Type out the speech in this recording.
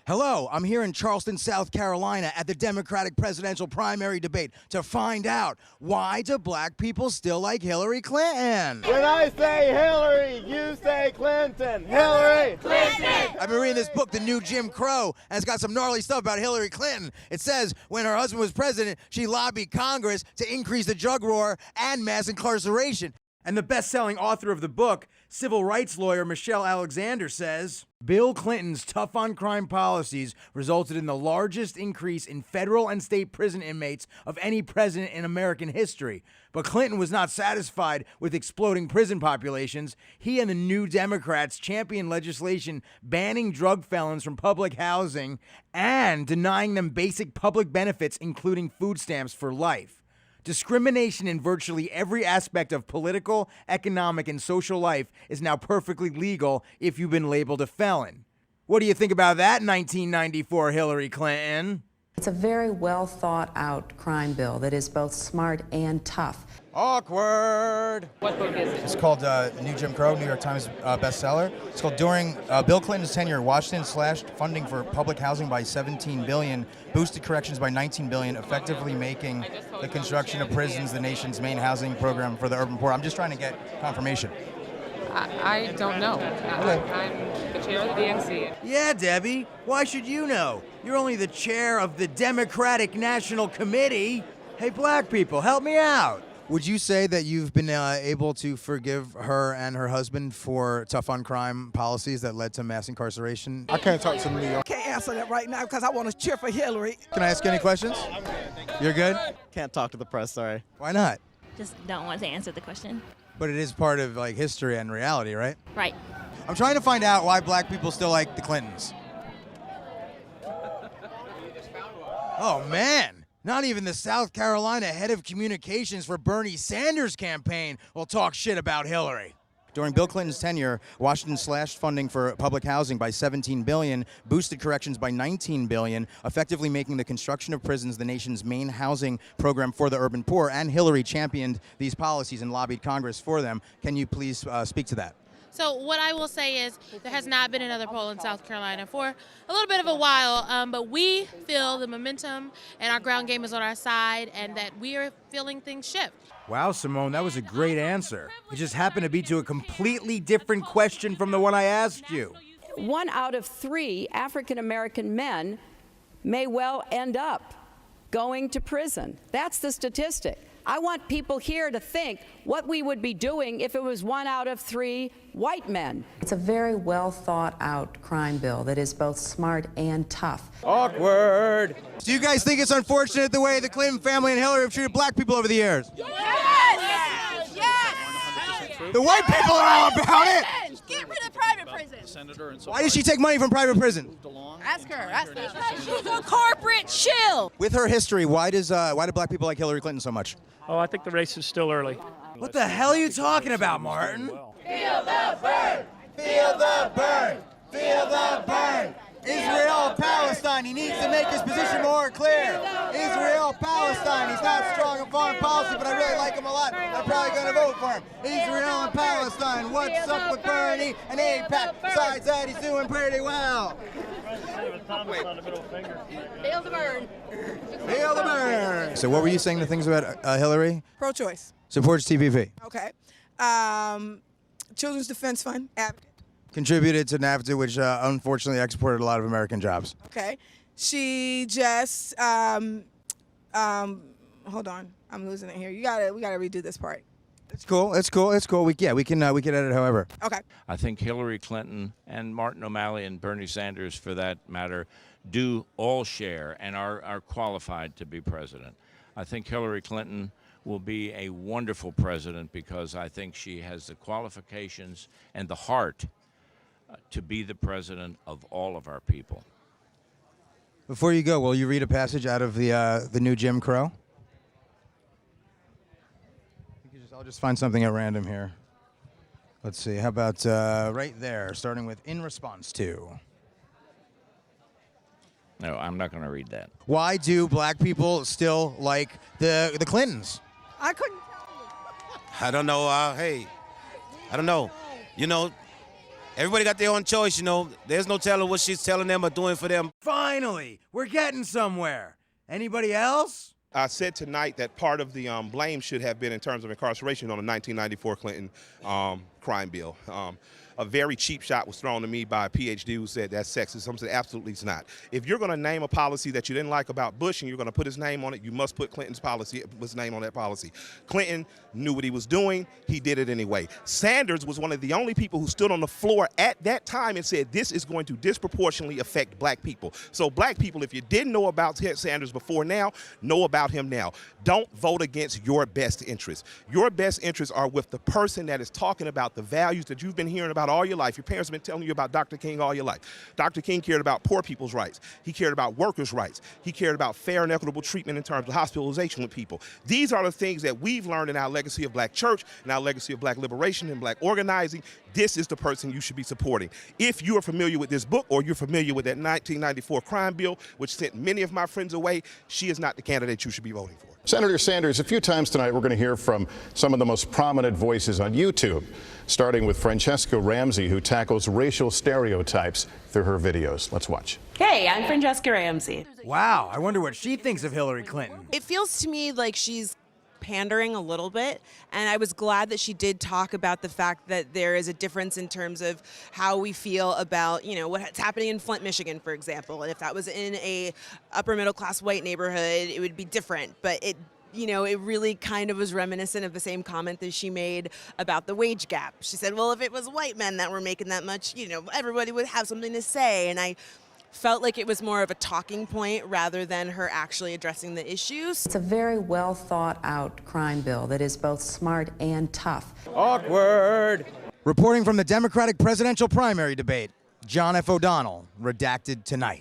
Hello, I'm here in Charleston, South Carolina at the Democratic presidential primary debate to find out, why do black people still like Hillary Clinton? When I say Hillary, you say Clinton. Hillary Clinton! I've been reading this book, The New Jim Crow, and it's got some gnarly stuff about Hillary Clinton. It says when her husband was president, she lobbied Congress to increase the drug war and mass incarceration. And the best-selling author of the book, civil rights lawyer Michelle Alexander, says, Bill Clinton's tough-on-crime policies resulted in the largest increase in federal and state prison inmates of any president in American history. But Clinton was not satisfied with exploding prison populations. He and the New Democrats championed legislation banning drug felons from public housing and denying them basic public benefits, including food stamps for life. Discrimination in virtually every aspect of political, economic, and social life is now perfectly legal if you've been labeled a felon. What do you think about that, 1994 Hillary Clinton? It's a very well thought out crime bill that is both smart and tough. Awkward. What book is it? It's called New Jim Crow, New York Times bestseller. It's called During Bill Clinton's Tenure, Washington slashed funding for public housing by $17 billion, boosted corrections by $19 billion, effectively making the construction of prisons the nation's main housing program for the urban poor. I'm just trying to get confirmation. I don't know. I'm the chair of the DNC. Yeah, Debbie. Why should you know? You're only the chair of the Democratic National Committee. Hey, black people, help me out. Would you say that you've been able to forgive her and her husband for tough-on-crime policies that led to mass incarceration? I can't talk to New York. Can't answer that right now because I want to cheer for Hillary. Can I ask you any questions? You're good? Can't talk to the press, sorry. Why not? Just don't want to answer the question. But it is part of like history and reality, right? Right. I'm trying to find out why black people still like the Clintons. Oh, man. Not even the South Carolina head of communications for Bernie Sanders' campaign will talk shit about Hillary. During Bill Clinton's tenure, Washington slashed funding for public housing by $17 billion, boosted corrections by $19 billion, effectively making the construction of prisons the nation's main housing program for the urban poor, and Hillary championed these policies and lobbied Congress for them. Can you please speak to that? So what I will say is there has not been another poll in South Carolina for a little bit of a while, but we feel the momentum and our ground game is on our side and that we are feeling things shift. Wow, Simone, that was a great answer. It just happened to be to a completely different question from the one I asked you. 1 out of 3 African American men may well end up going to prison. That's the statistic. I want people here to think what we would be doing if it was 1 out of 3 white men. It's a very well thought out crime bill that is both smart and tough. Awkward. Do you guys think it's unfortunate the way the Clinton family and Hillary have treated black people over the years? Yes! Yes! The white people are all about it. Get rid of private prison. Why did she take money from private prison? Ask her. Ask her. She's a corporate shill. With her history, why do black people like Hillary Clinton so much? Oh, I think the race is still early. What the hell are you talking about, Martin? Feel the burn! Feel the burn! Feel the burn! Israel, Palestine, he needs to make his position more clear. Israel, Palestine, he's not strong in foreign policy, but I really like him a lot. I'm probably going to vote for him. Israel and Palestine, what's up with Bernie and AIPAC? Besides that, he's doing pretty well. Feel the burn. Feel the burn. So what were you saying the things about Hillary? Pro-choice. Supports TPP. Okay. Children's Defense Fund. Advocate. Contributed to NAFTA, which unfortunately exported a lot of American jobs. Okay. She just hold on. I'm losing it here. We gotta redo this part. It's cool. It's cool. It's cool. We can edit however. Okay. I think Hillary Clinton and Martin O'Malley and Bernie Sanders, for that matter, do all share and are qualified to be president. I think Hillary Clinton will be a wonderful president because I think she has the qualifications and the heart to be the president of all of our people. Before you go, will you read a passage out of the New Jim Crow? I'll just find something at random here. Let's see. How about right there, starting with in response to. No, I'm not going to read that. Why do black people still like the Clintons? I couldn't tell you. I don't know. Hey, I don't know. You know, Everybody got their own choice, you know. There's no telling what she's telling them or doing for them. Finally, we're getting somewhere. Anybody else? I said tonight that part of the blame should have been in terms of incarceration on the 1994 Clinton crime bill. A very cheap shot was thrown to me by a PhD who said that's sexist. I said absolutely it's not. If you're going to name a policy that you didn't like about Bush and you're going to put his name on it, you must put Clinton's policy, his name on that policy. Clinton knew what he was doing. He did it anyway. Sanders was one of the only people who stood on the floor at that time and said this is going to disproportionately affect black people. So black people, if you didn't know about Sanders before now, know about him now. Don't vote against your best interests. Your best interests are with the person that is talking about the values that you've been hearing about all your life. Your parents have been telling you about Dr. King all your life. Dr. King cared about poor people's rights. He cared about workers' rights. He cared about fair and equitable treatment in terms of hospitalization with people. These are the things that we've learned in our legacy of black church and our legacy of black liberation and black organizing. This is the person you should be supporting. If you are familiar with this book or you're familiar with that 1994 crime bill, which sent many of my friends away, she is not the candidate you should be voting for. Senator Sanders, a few times tonight we're going to hear from some of the most prominent voices on YouTube, starting with Francesca Ramsey, who tackles racial stereotypes through her videos. Let's watch. Hey, I'm Francesca Ramsey. Wow, I wonder what she thinks of Hillary Clinton. It feels to me like she's pandering a little bit, and I was glad that she did talk about the fact that there is a difference in terms of how we feel about, you know, what's happening in Flint, Michigan, for example. And if that was in a upper middle class white neighborhood, it would be different. But it, you know, it really kind of was reminiscent of the same comment that she made about the wage gap. She said, well, if it was white men that were making that much, you know, everybody would have something to say. And I felt like it was more of a talking point rather than her actually addressing the issues. It's a very well thought out crime bill that is both smart and tough. Awkward. Reporting from the Democratic presidential primary debate, John F. O'Donnell, redacted tonight.